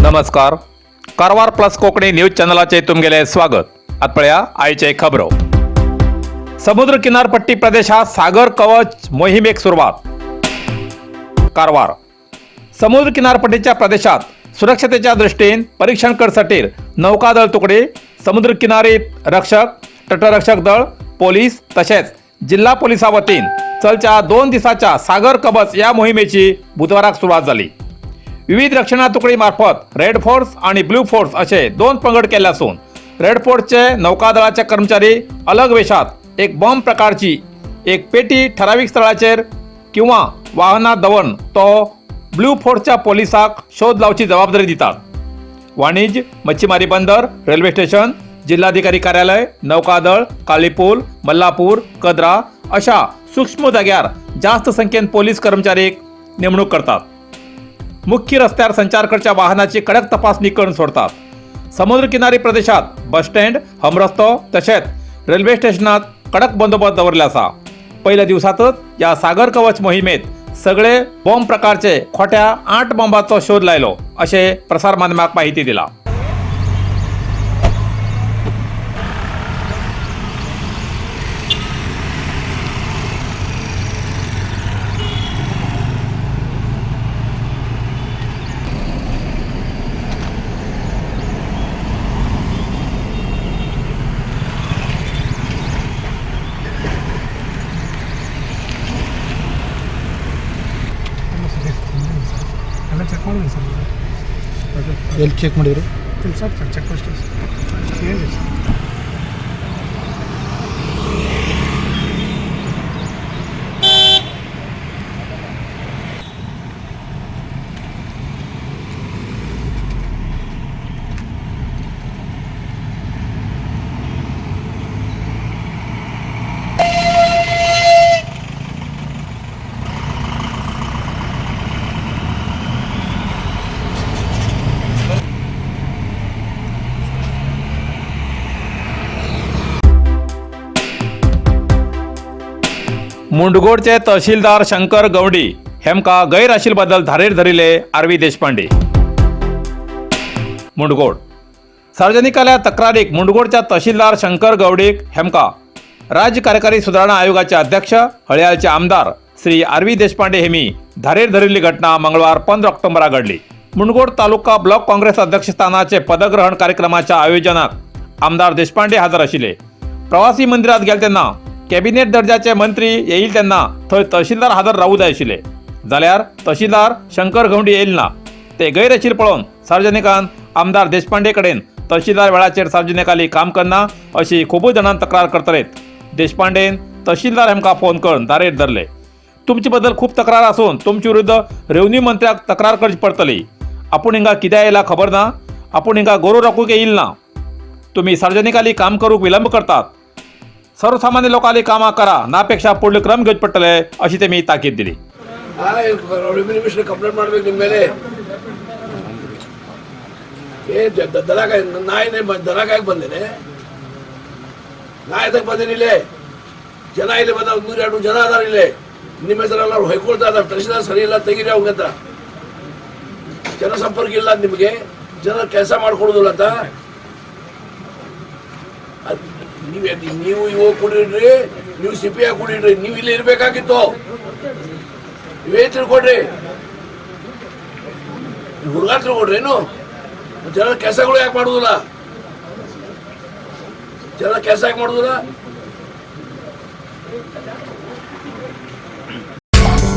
नमस्कार. Karwar plus Konkani news चॅनलाचे तुमगेले स्वागत. आतपळ्या आयचे खबरो. समुद्र किनारपट्टी प्रदेशात सागर कवच मोहिमेक सुरुवात. कारवार समुद्र किनारपट्टीच्या प्रदेशात सुरक्षतेच्या दृष्टीने परीक्षण करसाठी नौकादळ तुकडे, समुद्र किनारी रक्षक, तटरक्षक दळ, पोलीस तसेच जिल्हा पोलिसा वतीन चलच्या 2 दिवसाच्या सागर कवच या मोहिमेची बुधवाराक सुरुवात झाली. विविध रक्षणा तुकडी मार्फत रेड फोर्स आणि ब्लू फोर्स असे 2 पंगड केले असून रेड फोर्सचे नौकादळाचे कर्मचारी अलग वेशात एक बॉम्ब प्रकारची एक पेटी ठराविक स्थळाचेर किंवा वाहनात दवरून तो ब्लू फोर्सच्या पोलिसांक शोध लावची जबाबदारी दितात. वाणिज्य, मच्छीमारी बंदर, रेल्वे स्टेशन, जिल्हाधिकारी कार्यालय, नौकादळ, कालीपूल, मल्लापूर, कदरा अशा सूक्ष्म जाग्यार जास्त संख्येन पोलीस कर्मचारी नेमणूक करतात. मुख्य रस्त्यावर संचार करच्या वाहनाची कडक तपासणी करून सोडतात. समुद्र किनारी प्रदेशात बस स्टँड, हमरस्तो तसेच रेल्वे स्टेशनात कडक बंदोबस्त दवरला असा. पहिल्या दिवसातच या सागर कवच मोहिमेत सगळे बॉम्ब प्रकारचे खोट्या 8 बॉम्बांचो शोध लायलो असे प्रसार माध्यमांक माहिती दिला. ಚೆಕ್ ಮಾಡಿದ್ರಿ ಸರ್. ಎಲ್ಲಿ ಚೆಕ್ ಮಾಡಿದ್ರು? ಇಲ್ಲ ಸರ್, ಚೆಕ್ ಪೋಸ್ಟ್ ಏನು ಸರ್. मुंडगोडचे तहसीलदार शंकर गवडी हेमका गैर आशिल्ल्याबद्दल धारेर धरिले आरवी देशपांडे. मुंडगोड सार्वजनिकाल्या तक्रारीक मुंडगोडच्या तहसीलदार शंकर गवडीक हेमका राज्य कार्यकारी सुधारणा आयोगाचे अध्यक्ष हळयाळचे आमदार श्री आरवी देशपांडे हेमी धारेर धरिल्ली घटना मंगळवार 15 ऑक्टोबरा घडली. मुंडगोड तालुका ब्लॉक काँग्रेस अध्यक्षस्थानाचे पदग्रहण कार्यक्रमाच्या आयोजनाक आमदार देशपांडे हजर आशिल्ले. प्रवासी मंदिरात गेले तेन्ना कॅबिनेट दर्जाचे मंत्री येईल तेन्ना थंय तहसीलदार हजर रावूं जाय आशिल्ले. जाल्यार तहसीलदार शंकर गवडी येयले ना. ते गैर आशिल्ले पळोवन सार्वजनिकान आमदार देशपांडे कडेन तहसीलदार वेळाचेर सार्वजनिकाली काम करना अशी खूब जाणां तक्रार करतलेत. देशपांडेन तहसीलदार हेमकां फोन करून धारेर धरले. तुमचे बद्दल खूब तक्रार आसून तुमचे विरुद्ध रेव्हन्यू मंत्र्याक तक्रार करची पडटली. आपूण हिंगा कित्याक येयला खबर ना. आपूण हिंगा गोरू राखूंक येयला ना. तुम्ही सार्वजनिकाली काम करूंक विलंब करतात. सर्वसामान्य लोकांनी कामां करा, नापेक्षा पुढले क्रम घेवचे पडटले अशी तेमी ताकीद दिली. ಕಂಪ್ಲೇಂಟ್ ಮಾಡಬೇಕು ನಿಮ್ಮ ಮೇಲೆ. ದರಾಗ ಬಂದೇನೆ ನಾ ಇದಕ್ಕೆ ಬಂದೇನೆ. ಇಲ್ಲೇ ಜನ ಇಲ್ಲಿ ಬಂದ 102 ಜನ ಅದಾರ. ಇಲ್ಲಿ ನಿಮ್ಮ ಹೆಸರೆಲ್ಲ ಹೊಯ್ಕೊಳ್ತಾ ಇದ್ದಾರೆ. ತಹಸೀಲ್ದಾರ್ ಸರಿ ಇಲ್ಲ, ತೆಗೀರಿ ಅವಂಗಂತ. ಜನ ಸಂಪರ್ಕ ಇಲ್ಲ ನಿಮಗೆ, ಜನ ಕೆಲಸ ಮಾಡ್ಕೊಡೋದಿಲ್ಲ ಅಂತ. ನೀವು ಇವು ಕುಡಿಡ್ರಿ, ನೀವು ಸಿಪಿಯಾಗಿ ಕುಡಿಡ್ರಿ. ನೀವು ಇಲ್ಲಿ ಇರ್ಬೇಕಾಗಿತ್ತು. ನೀವೇ ತಿಳ್ಕೊಡ್ರಿ, ಹುಡುಗ ತಿಳ್ಕೊಡ್ರಿ. ಏನು ಜನ ಕೆಲಸಗಳು ಯಾಕೆ ಮಾಡುದಿಲ್ಲ? ಜನ ಕೆಲಸ ಯಾಕೆ ಮಾಡುದಿಲ್ಲ?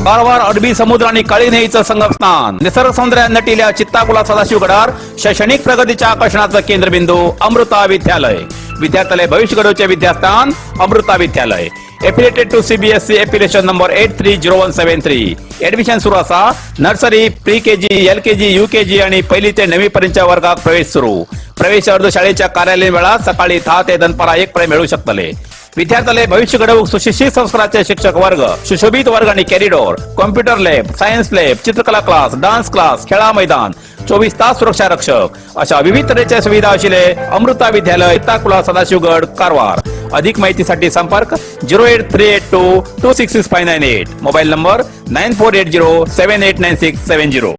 कारवार अरबी समुद्र आणि काळी नदीचं संगमस्थान, निसर्ग सौंदर्यात नटिल्या चित्ताकुला सदाशिवगडार शैक्षणिक प्रगतीच्या आकर्षणाचं केंद्रबिंदू अमृता विद्यालय. विद्यार्थ्यालय भविष्य घडवचे विद्यास्थान Amrita Vidyalaya. Affiliated to CBSE application number 830173. Admission सुरू असा. Nursery, pre KG, LKG, UKG आणि 1ली ते 9वी पर्यंतच्या वर्गात प्रवेश सुरू. प्रवेश अर्ज शाळेच्या कार्यालयीन वेळा सकाळी 10 ते दनपारा 1 पर्यंत मिळू शकतले. विद्यार्थ्यालय भविष्य घडवूक सुशिक्षित संस्काराचे शिक्षक वर्ग, सुशोभित वर्ग आणि corridor, computer lab, science lab, चित्रकला क्लास, डान्स क्लास, खेळा मैदान, 24 तास सुरक्षा रक्षक अशा विविध तऱ्हेच्या सुविधा असलेले अमृता विद्यालय, चित्ताकुला, सदाशिवगड, कारवार. अधिक माहितीसाठी संपर्क 08382266598. Mobile number 9480789670.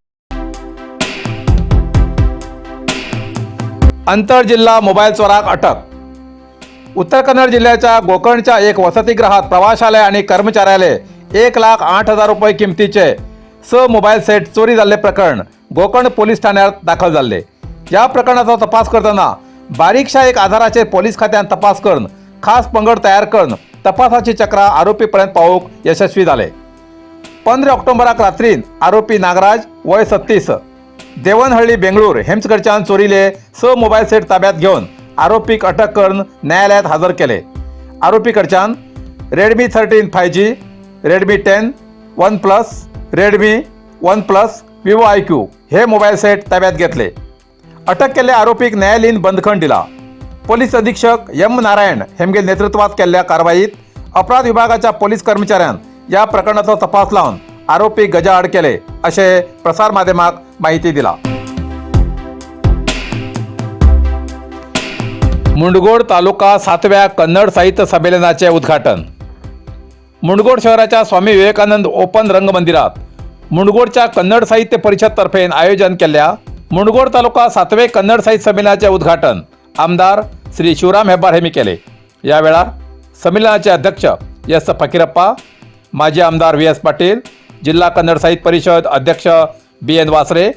आंतरजिल्हा मोबाईल चोराक अटक। उत्तर कन्नड जिल्ह्याच्या गोकर्णच्या एक वसतिगृहात प्रवाशालय आणि कर्मचाऱ्याले 1,08,000 रुपये किमतीचे मोबाईल सेट चोरी झाले प्रकरण गोकर्ण पोलीस ठाण्यात दाखल झाले। या प्रकरणाचा तपास करताना बारीकशा एक आधाराचे पोलीस खात्यान तपास करून खास पंगड तयार करून तपासाची चक्रा आरोपीपर्यंत पावूक यशस्वी झाले। 15 ऑक्टोबराक रात्रीन आरोपी नागराज वय 36 देवनहळ्ळी बेंगळूर हेमसकडच्यान चोरीले मोबाईल सेट ताब्यात घेऊन आरोपीक अटक करून न्यायालयात हजर केले। आरोपीकडच्यान Redmi 13 5G, Redmi 10, OnePlus, Redmi, OnePlus, Vivo IQ हे मोबाईल सेट ताब्यात घेतले। अटक केलेल्या आरोपीक न्यायालयीन बंदखण दिला। पोलीस अधीक्षक M नारायण हेमगे नेतृत्वात केलेल्या कारवाईत अपराध विभागाच्या पोलीस कर्मचाऱ्यान या प्रकरणाचा तपास लावून आरोपी गजाआड केले असे प्रसार माध्यमाक माहिती दिला। मुंडगोड तालुका 7व्या कन्नड साहित्य संमेलनाचे उद्घाटन। मुंडगोड शहराच्या स्वामी विवेकानंद ओपन रंगमंदिरात मुंडगोडच्या कन्नड साहित्य परिषद तर्फे आयोजन केलेल्या मुंडगोड तालुका 7वे कन्नड साहित्य संमेलनाचे उद्घाटन आमदार श्री शिवराम हेब्बार हेमी केले। यावेळा संमेलनाचे अध्यक्ष एस फकीरप्पा, माजी आमदार VS पाटील, जिल्हा कन्नड साहित्य परिषद अध्यक्ष BN वासरे,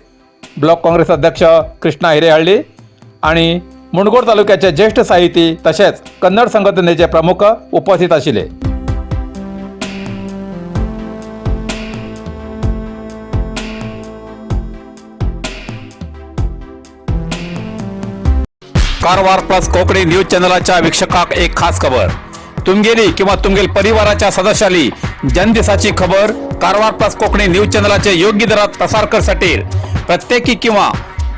ब्लॉक काँग्रेस अध्यक्ष कृष्णा हिरेहळ्ळी आणि मुंडगोड तालुक्याचे ज्येष्ठ साहिती तसेच कन्नड संघटनेचे प्रमुख उपस्थित आशिले। कारवार प्लस कोकणी न्यूज चॅनलच्या वीक्षकाक एक खास खबर। तुमगेली किंवा तुमगेल परिवाराच्या सदस्याली जनदिसाची खबर कारवार प्लस कोकणी न्यूज चॅनलचे योग्य दरात प्रसार करण्यासाठी प्रत्येकी किंवा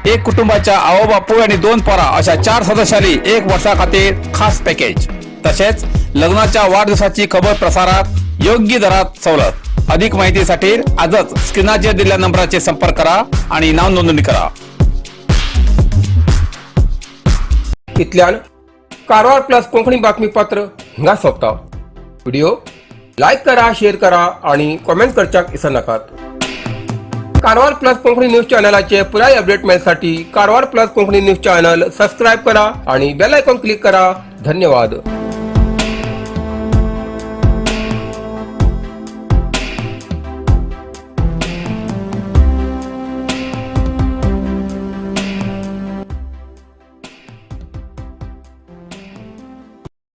एक कुटुंबाच्या आवो बापू आणि 2 पोरा अशा 4 सदस्याली 1 वर्षा खातीर खास पॅकेज तसेच लग्नाच्या वाढदिवसाची खबर प्रसारात योग्य दरात सवलत। अधिक माहितीसाठी आजच स्क्रीनाचेर दिलेल्या नंबराचे संपर्क करा आणि नाव नोंदणी करा। इतल्यान कारवार प्लस कोंकणी बातमीपत्र हिंगा सोंपता। व्हिडिओ लाईक करा, शेअर करा आणि कमेंट करच्याक विसरू नकात। कारवार प्लस कोंकणी न्यूज चॅनलाचे पुराय अपडेट मिळण्यासाठी Karwar plus Konkani news channel subscribe करा आणि बेल आयकॉन क्लिक करा। धन्यवाद।